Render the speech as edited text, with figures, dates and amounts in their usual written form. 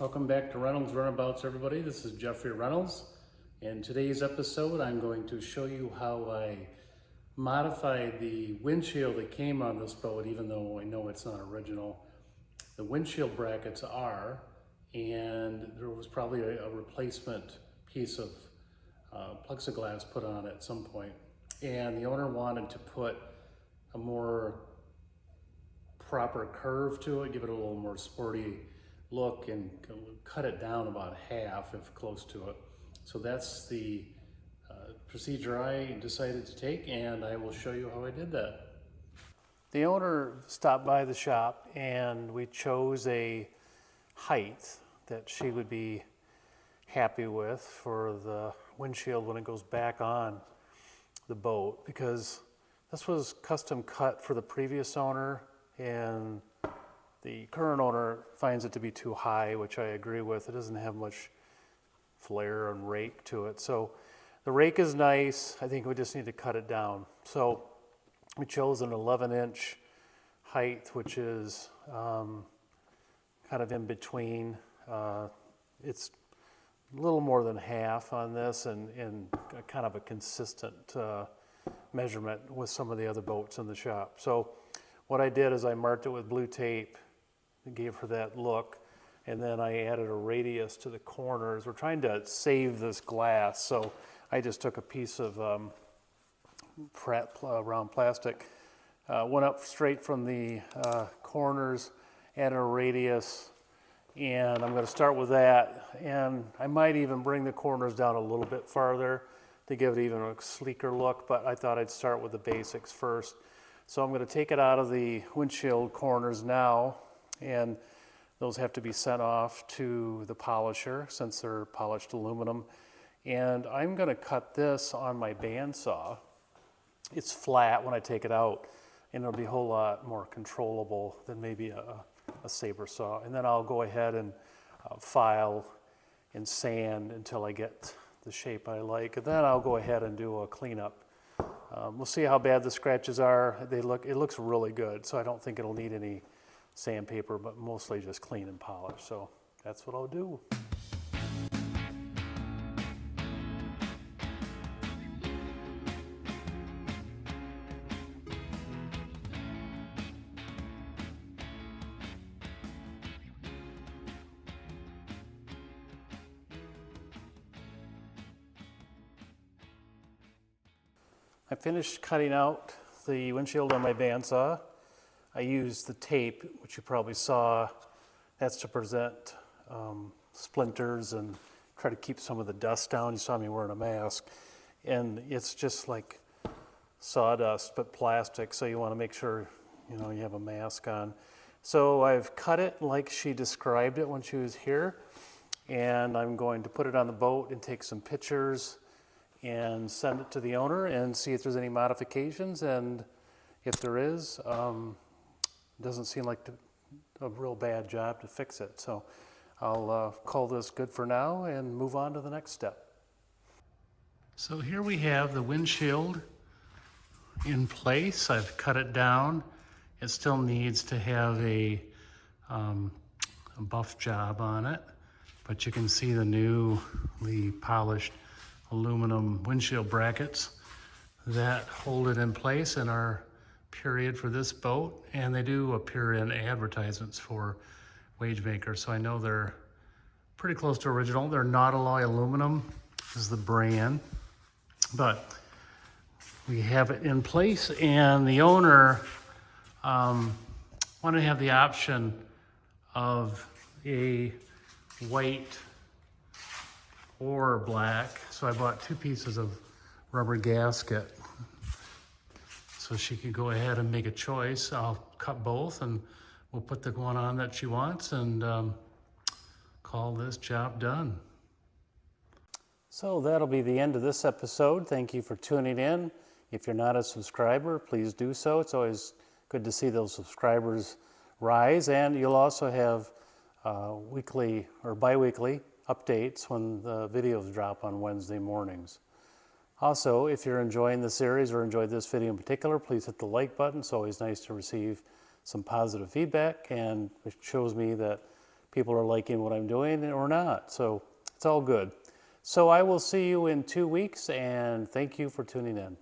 Welcome back to Reynolds Runabouts, everybody. This is Jeffrey Reynolds. In today's episode, I'm going to show you how I modified the windshield that came on this boat, even though I know it's not original. The windshield brackets are, and there was probably a replacement piece of plexiglass put on at some point. And the owner wanted to put a more proper curve to it, give it a little more sporty look, and cut it down about half, if close to it. So that's the procedure I decided to take, and I will show you how I did that. The owner stopped by the shop and we chose a height that she would be happy with for the windshield when it goes back on the boat, because this was custom cut for the previous owner, and the current owner finds it to be too high, which I agree with. It doesn't have much flare and rake to it. So the rake is nice. I think we just need to cut it down. So we chose an 11-inch height, which is kind of in between. It's a little more than half on this, and kind of a consistent measurement with some of the other boats in the shop. So what I did is I marked it with blue tape and gave her that look, and then I added a radius to the corners. We're trying to save this glass, so I just took a piece of round plastic, went up straight from the corners, added a radius, and I'm going to start with that, and I might even bring the corners down a little bit farther to give it even a sleeker look, but I thought I'd start with the basics first. So I'm going to take it out of the windshield corners now, and those have to be sent off to the polisher since they're polished aluminum. And I'm going to cut this on my bandsaw. It's flat when I take it out, and it'll be a whole lot more controllable than maybe a saber saw. And then I'll go ahead and file and sand until I get the shape I like. And then I'll go ahead and do a cleanup. We'll see how bad the scratches are. It looks really good, so I don't think it'll need any sandpaper, but mostly just clean and polish. So that's what I'll do. I finished cutting out the windshield on my bandsaw. I used the tape, which you probably saw. That's to prevent splinters and try to keep some of the dust down. You saw me wearing a mask. And it's just like sawdust, but plastic, so you want to make sure you have a mask on. So I've cut it like she described it when she was here, and I'm going to put it on the boat and take some pictures and send it to the owner and see if there's any modifications, and if there is, it doesn't seem like a real bad job to fix it. So I'll call this good for now and move on to the next step. So here we have the windshield in place. I've cut it down. It still needs to have a buff job on it, but you can see the newly polished aluminum windshield brackets that hold it in place and are period for this boat, and they do appear in advertisements for Wagemaker, so I know they're pretty close to original. They're not alloy aluminum is the brand, but we have it in place, and the owner wanted to have the option of a white or black, so I bought two pieces of rubber gasket so she could go ahead and make a choice. I'll cut both, and we'll put the one on that she wants, and call this job done. So that'll be the end of this episode. Thank you for tuning in. If you're not a subscriber, please do so. It's always good to see those subscribers rise, and you'll also have weekly or bi-weekly updates when the videos drop on Wednesday mornings. Also, if you're enjoying the series or enjoyed this video in particular, please hit the like button. It's always nice to receive some positive feedback, and it shows me that people are liking what I'm doing or not. So it's all good. So I will see you in 2 weeks, and thank you for tuning in.